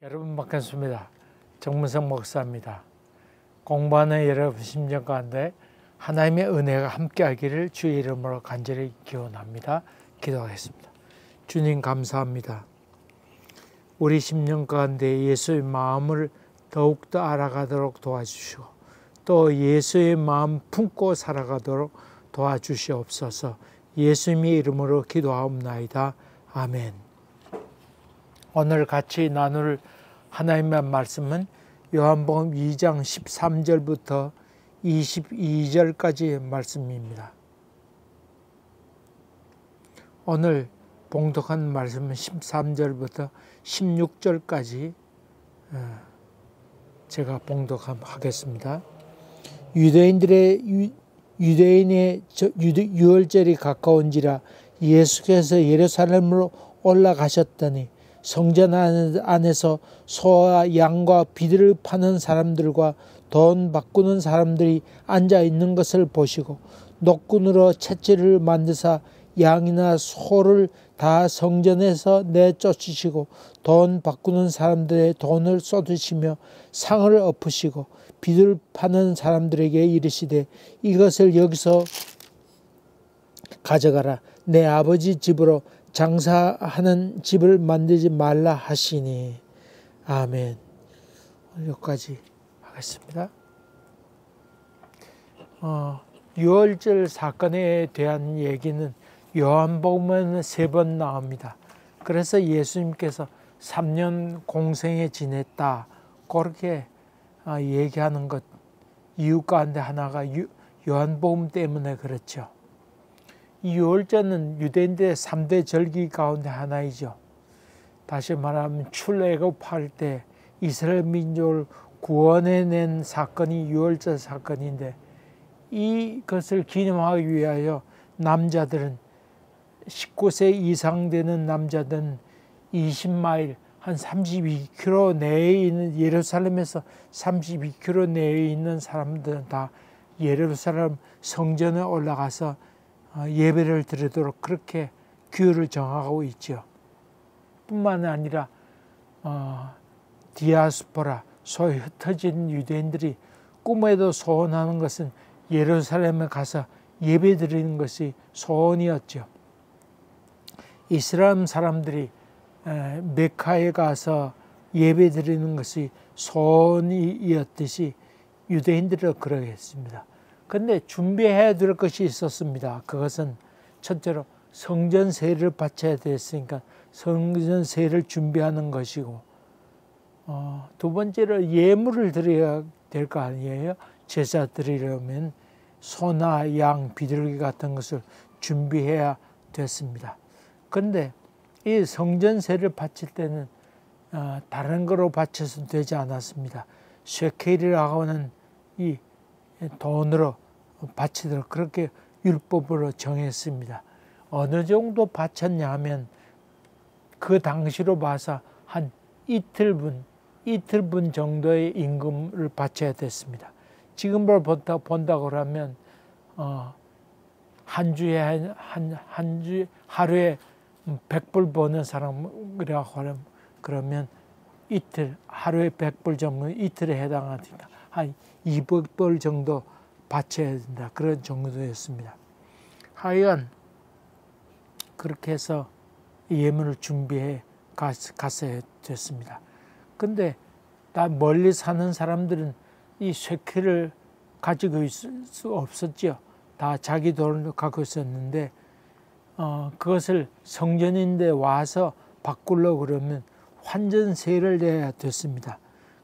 여러분 반갑습니다. 정문성 목사입니다. 공부하는 여러분 심령 가운데 하나님의 은혜가 함께하기를 주의 이름으로 간절히 기원합니다. 기도하겠습니다. 주님 감사합니다. 우리 심령 가운데 예수의 마음을 더욱더 알아가도록 도와주시고 또 예수의 마음 품고 살아가도록 도와주시옵소서. 예수님의 이름으로 기도하옵나이다. 아멘. 오늘 같이 나눌 하나님의 말씀은 요한복음 2장 13절부터 22절까지의 말씀입니다. 오늘 봉독한 말씀은 13절부터 16절까지 제가 봉독하겠습니다. 유대인의 유월절이 가까운지라 예수께서 예루살렘으로 올라가셨더니 성전 안에서 소와 양과 비둘을 파는 사람들과 돈 바꾸는 사람들이 앉아 있는 것을 보시고 노끈으로 채찍을 만드사 양이나 소를 다 성전에서 내쫓으시고 돈 바꾸는 사람들의 돈을 쏟으시며 상을 엎으시고 비둘 파는 사람들에게 이르시되 이것을 여기서 가져가라. 내 아버지 집으로 장사하는 집을 만들지 말라 하시니. 아멘. 여기까지 하겠습니다. 유월절 사건에 대한 얘기는 요한복음에는 3번 나옵니다. 그래서 예수님께서 3년 공생에 지냈다 그렇게 얘기하는 것 이유 가운데 하나가 요한복음 때문에 그렇죠. 이 유월절은 유대인들의 3대 절기 가운데 하나이죠. 다시 말하면 출애굽할 때 이스라엘 민족을 구원해낸 사건이 유월절 사건인데 이것을 기념하기 위하여 남자들은 19세 이상 되는 남자들은 20마일 한 32km 내에 있는 예루살렘에서 32km 내에 있는 사람들은 다 예루살렘 성전에 올라가서 예배를 드리도록 그렇게 규율을 정하고 있죠. 뿐만 아니라 디아스포라 소위 흩어진 유대인들이 꿈에도 소원하는 것은 예루살렘에 가서 예배 드리는 것이 소원이었죠. 이스라엘 사람들이 메카에 가서 예배 드리는 것이 소원이었듯이 유대인들도 그러했습니다. 그런데 준비해야 될 것이 있었습니다. 그것은 첫째로 성전세를 바쳐야 됐으니까 성전세를 준비하는 것이고 두 번째로 예물을 드려야 될 거 아니에요. 제사 드리려면 소나 양, 비둘기 같은 것을 준비해야 됐습니다. 그런데 이 성전세를 바칠 때는 다른 거로 바쳐서 되지 않았습니다. 쉐켈이라고 하는 이 돈으로 바치도록 그렇게 율법으로 정했습니다. 어느 정도 바쳤냐 하면 그 당시로 봐서 한 이틀분 정도의 임금을 바쳐야 됐습니다. 지금으로 본다고 하면 한 주에 하루에 100불 버는 사람이라고 그러면 이틀 하루에 100불 정도 이틀에 해당하니까 한 200불 정도 바쳐야 된다. 그런 정도였습니다. 하여간 그렇게 해서 예물을 준비해 갔어야 됐습니다. 근데 다 멀리 사는 사람들은 이 쇠켈을 가지고 있을 수 없었죠. 다 자기 돈을 갖고 있었는데 그것을 성전인데 와서 바꾸려고 그러면 환전세를 내야 됐습니다.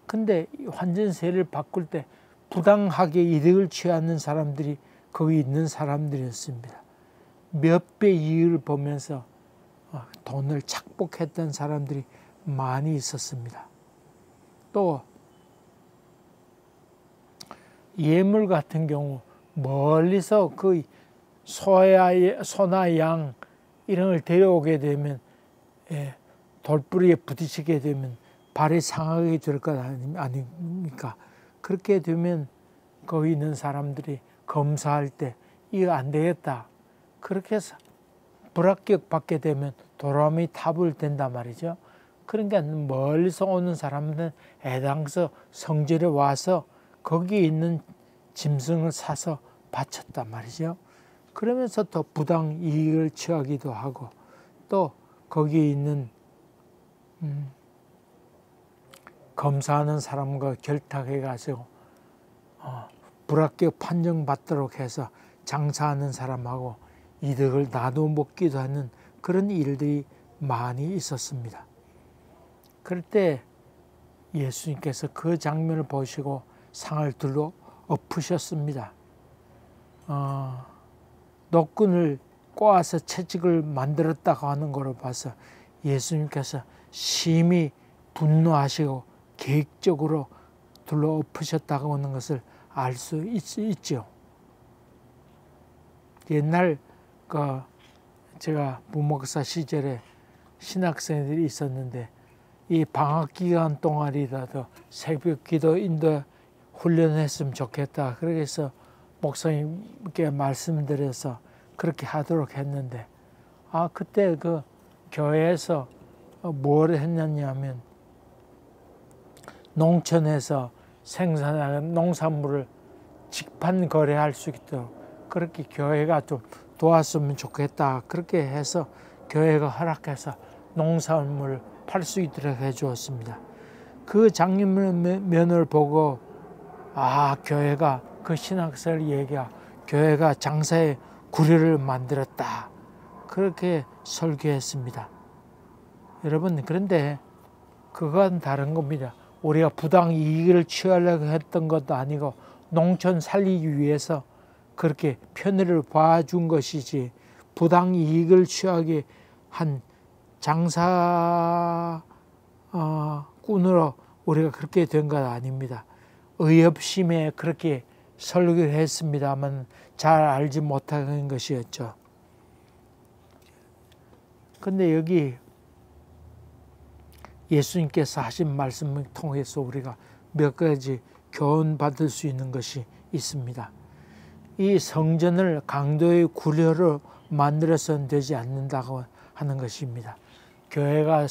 근데 환전세를 바꿀 때 부당하게 이득을 취하는 사람들이 거기 있는 사람들이었습니다. 몇 배 이익을 보면서 돈을 착복했던 사람들이 많이 있었습니다. 또 예물 같은 경우 멀리서 그 소나 양 이런 걸 데려오게 되면 돌부리에 부딪히게 되면 발이 상하게 될 것 아닙니까? 그렇게 되면 거기 있는 사람들이 검사할 때 이거 안 되겠다. 그렇게 해서 불합격 받게 되면 도람이 타불 된단 말이죠. 그러니까 멀리서 오는 사람들은 애당서 성전에 와서 거기에 있는 짐승을 사서 바쳤단 말이죠. 그러면서 또 부당 이익을 취하기도 하고 또 거기에 있는 검사하는 사람과 결탁해 가지고 불합격 판정받도록 해서 장사하는 사람하고 이득을 나눠 먹기도 하는 그런 일들이 많이 있었습니다. 그럴 때 예수님께서 그 장면을 보시고 상을 들어 엎으셨습니다. 노끈을 꼬아서 채찍을 만들었다고 하는 것을 봐서 예수님께서 심히 분노하시고 계획적으로 들러 엎으셨다고 하는 것을 알 수 있죠. 옛날 제가 부목사 시절에 신학생들이 있었는데 이 방학 기간 동안이라도 새벽 기도 인도 훈련했으면 좋겠다. 그래서 목사님께 말씀드려서 그렇게 하도록 했는데 그때 그 교회에서 뭘 했냐면 농촌에서 생산하는 농산물을 직판 거래할 수 있도록 그렇게 교회가 좀 도왔으면 좋겠다. 그렇게 해서 교회가 허락해서 농산물을 팔 수 있도록 해주었습니다. 그 장면을 보고 교회가 그 신학생을 얘기하 교회가 장사의 구례를 만들었다. 그렇게 설교했습니다. 여러분 그런데 그건 다른 겁니다. 우리가 부당 이익을 취하려고 했던 것도 아니고 농촌 살리기 위해서 그렇게 편의를 봐준 것이지 부당 이익을 취하게 한 장사꾼으로 우리가 그렇게 된 건 아닙니다. 의협심에 그렇게 설교를 했습니다만 잘 알지 못하는 것이었죠. 근데 여기 예수님께서 하신 말씀을 통해서 우리가 몇 가지 교훈 받을 수 있는 것이 있습니다. 이 성전을 강도의 구려로 만들어서는 되지 않는다고 하는 것입니다. 교회가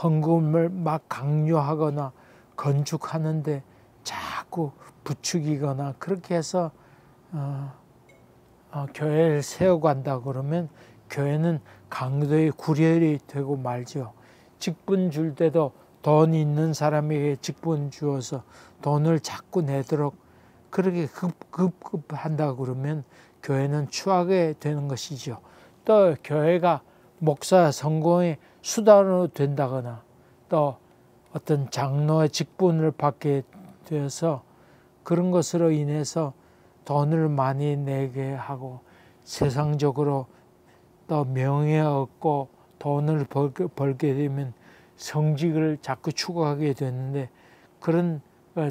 헌금을 막 강요하거나 건축하는데 자꾸 부추기거나 그렇게 해서 교회를 세워간다고 그러면 교회는 강도의 구렬이 되고 말죠. 직분 줄 때도 돈 있는 사람에게 직분 주어서 돈을 자꾸 내도록 그렇게 급한다고 그러면 교회는 추하게 되는 것이죠. 또 교회가 목사 성공의 수단으로 된다거나 또 어떤 장로의 직분을 받게 되어서 그런 것으로 인해서 돈을 많이 내게 하고 세상적으로 또 명예 얻고 돈을 벌게 되면 성직을 자꾸 추구하게 되는데 그런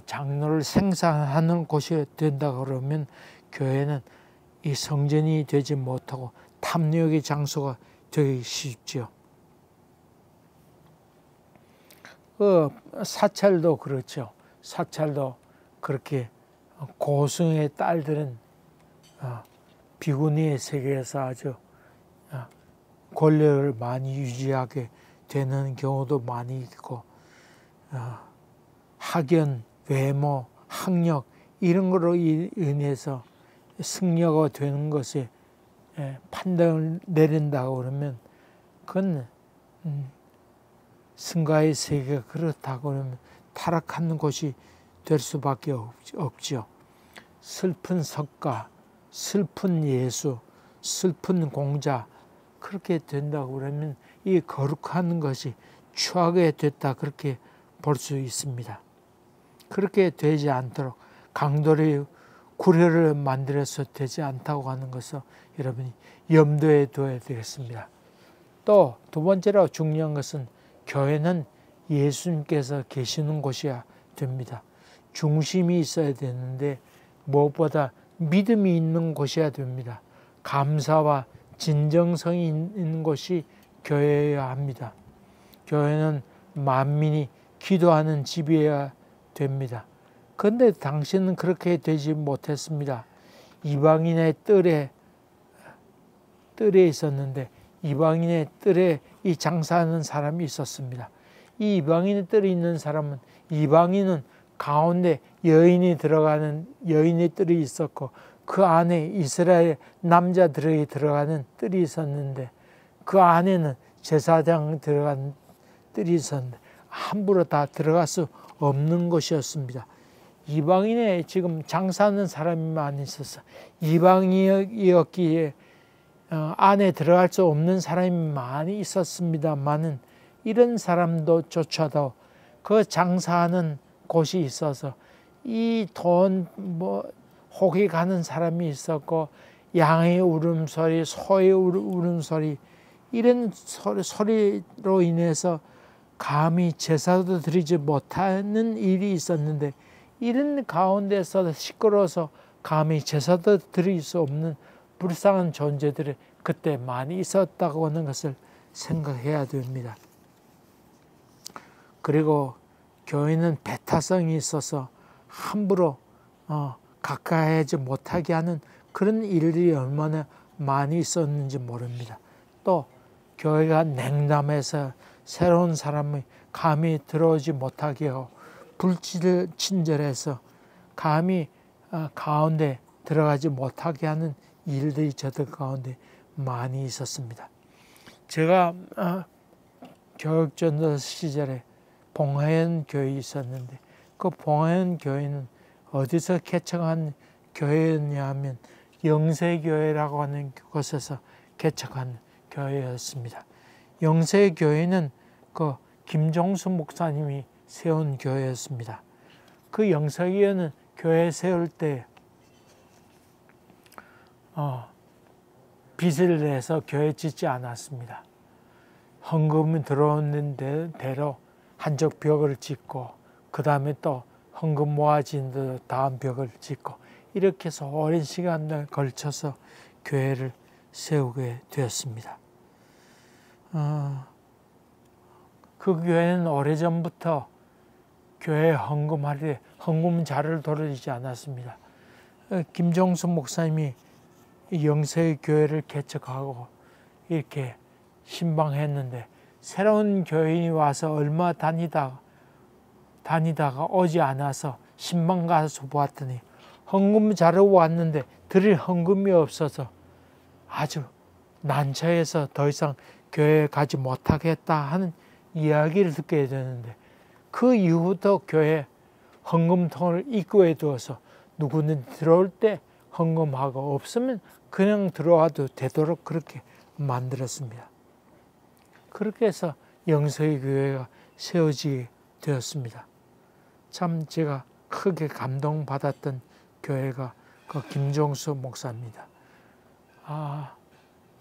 장로를 생산하는 곳이 된다 그러면 교회는 이 성전이 되지 못하고 탐욕의 장소가 되기 쉽죠. 사찰도 그렇죠. 사찰도 그렇게 고승의 딸들은 비구니의 세계에서 아주 권력을 많이 유지하게 되는 경우도 많이 있고 학연, 외모, 학력 이런 거로 인해서 승려가 되는 것에 판단을 내린다고 그러면 그건 승가의 세계가 그렇다고 그러면 타락하는 곳이 될 수밖에 없죠. 슬픈 석가, 슬픈 예수, 슬픈 공자 그렇게 된다고 그러면 이 거룩한 것이 추하게 됐다 그렇게 볼 수 있습니다. 그렇게 되지 않도록 강도의 구례를 만들어서 되지 않다고 하는 것을 여러분이 염두에 둬야 되겠습니다. 또 두 번째로 중요한 것은 교회는 예수님께서 계시는 곳이어야 됩니다. 중심이 있어야 되는데 무엇보다 믿음이 있는 곳이어야 됩니다. 감사와 진정성이 있는 곳이 교회여야 합니다. 교회는 만민이 기도하는 집이어야 됩니다. 그런데 당신은 그렇게 되지 못했습니다. 이방인의 뜰에 있었는데 이방인의 뜰에 이 장사하는 사람이 있었습니다. 이 이방인의 뜰이 있는 사람은, 이방인은 가운데 여인이 여인의 뜰이 있었고 그 안에 이스라엘 남자들이 들어가는 뜰이 있었는데 그 안에는 제사장 들어간 뜰이 있었는데 함부로 다 들어갈 수 없는 것이었습니다. 이방인에 지금 장사하는 사람이 많이 있어서 이방인이었기에 안에 들어갈 수 없는 사람이 많이 있었습니다만은 이런 사람도조차도 그 장사하는 곳이 있어서 이 돈 혹이 가는 사람이 있었고 양의 울음소리, 소의 울음소리 이런 소리로 인해서 감히 제사도 드리지 못하는 일이 있었는데 이런 가운데서 시끄러워서 감히 제사도 드릴 수 없는 불쌍한 존재들이 그때 많이 있었다고 하는 것을 생각해야 됩니다. 그리고 교회는 배타성이 있어서 함부로 가까이 하지 못하게 하는 그런 일들이 얼마나 많이 있었는지 모릅니다. 또 교회가 냉담해서 새로운 사람이 감히 들어오지 못하게 하고 불친절해서 감히 가운데 들어가지 못하게 하는 일들이 저들 가운데 많이 있었습니다. 제가 교육전도 시절에 봉화현 교회에 있었는데 그 봉화현 교회는 어디서 개척한 교회였냐면 영세교회라고 하는 곳에서 개척한 교회였습니다. 영세교회는 그 김종수 목사님이 세운 교회였습니다. 그 영세교회는 교회 세울 때 빚을 내서 교회 짓지 않았습니다. 헌금이 들어오는 대로 한쪽 벽을 짓고 그 다음에 또 헌금 모아진 대로 다음 벽을 짓고 이렇게 해서 오랜 시간을 걸쳐서 교회를 세우게 되었습니다. 그 교회는 오래전부터 교회 헌금할 때 헌금자를 돌리지 않았습니다. 김종수 목사님이 영세의 교회를 개척하고 이렇게 신방했는데 새로운 교인이 와서 얼마 다니다가 오지 않아서 신방 가서 보았더니 헌금 자러 왔는데 드릴 헌금이 없어서 아주 난처해서 더 이상 교회에 가지 못하겠다 하는 이야기를 듣게 되는데 그 이후부터 교회 헌금통을 입구에 두어서 누구는 들어올 때 헌금하고 없으면 그냥 들어와도 되도록 그렇게 만들었습니다. 그렇게 해서 영서의 교회가 세워지게 되었습니다. 참 제가 크게 감동받았던 교회가 그 김종수 목사입니다.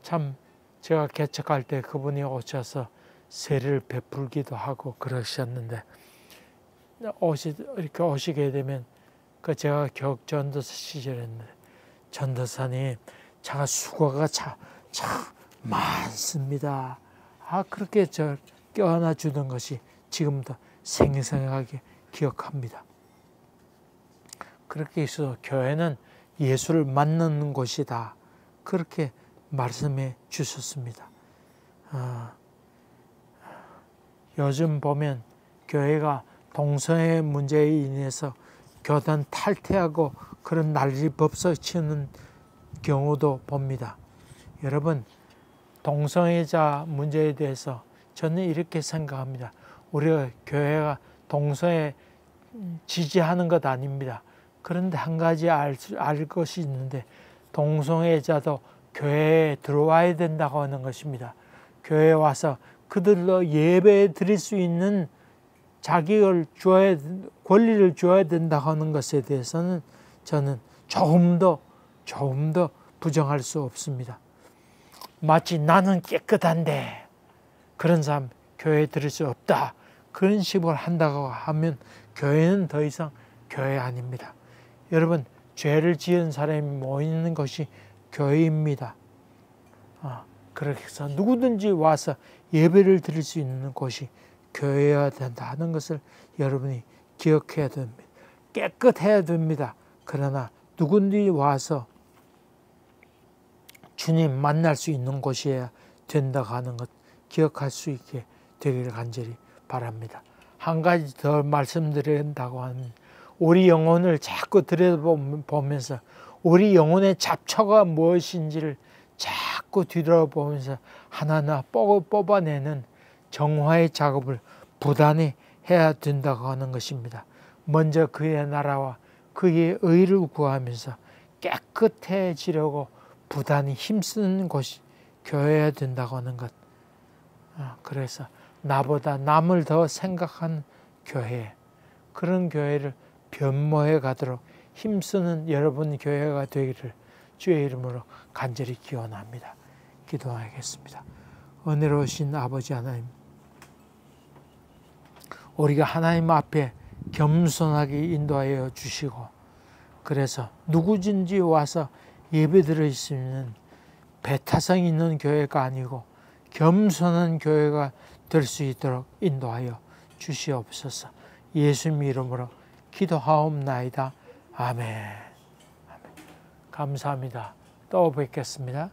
참 제가 개척할 때 그분이 오셔서 세례를 베풀기도 하고 그러셨는데 이렇게 오시게 되면 그 제가 교육 전도사 시절이었는데 전도사님 제가 수고가 참 많습니다. 그렇게 저 껴안아 주는 것이 지금도 생생하게 기억합니다. 그렇게 해서 교회는 예수를 만나는 곳이다. 그렇게 말씀해 주셨습니다. 요즘 보면 교회가 동성애 문제에 인해서 교단 탈퇴하고 그런 난리 법석치는 경우도 봅니다. 여러분, 동성애자 문제에 대해서 저는 이렇게 생각합니다. 우리가 교회가 동성애 지지하는 것 아닙니다. 그런데 한 가지 알 것이 있는데 동성애자도 교회에 들어와야 된다고 하는 것입니다. 교회에 와서 그들로 예배 드릴 수 있는 권리를 줘야 된다고 하는 것에 대해서는 저는 조금 더 부정할 수 없습니다. 마치 나는 깨끗한데 그런 사람 교회에 들을 수 없다. 그런 식으로 한다고 하면 교회는 더 이상 교회 아닙니다. 여러분, 죄를 지은 사람이 모이는 것이 교회입니다. 그렇게 해서 누구든지 와서 예배를 드릴 수 있는 곳이 교회여야 된다는 것을 여러분이 기억해야 됩니다. 깨끗해야 됩니다. 그러나 누구든지 와서 주님 만날 수 있는 곳이어야 된다고 하는 것 기억할 수 있게 되기를 간절히 바랍니다. 바랍니다. 한 가지 더 말씀드린다고 하면 우리 영혼을 자꾸 들여다보면서 우리 영혼의 잡초가 무엇인지를 자꾸 뒤돌아보면서 하나하나 뽑아내는 정화의 작업을 부단히 해야 된다고 하는 것입니다. 먼저 그의 나라와 그의 의를 구하면서 깨끗해지려고 부단히 힘쓰는 곳이 교회여야 된다고 하는 것. 그래서 나보다 남을 더 생각하는 교회, 그런 교회를 변모해 가도록 힘쓰는 여러분 교회가 되기를 주의 이름으로 간절히 기원합니다. 기도하겠습니다. 은혜로우신 아버지 하나님, 우리가 하나님 앞에 겸손하게 인도하여 주시고, 그래서 누구든지 와서 예배드릴 수 있는 배타성 있는 교회가 아니고 겸손한 교회가 될 수 있도록 인도하여 주시옵소서. 예수님 이름으로 기도하옵나이다. 아멘. 감사합니다. 또 뵙겠습니다.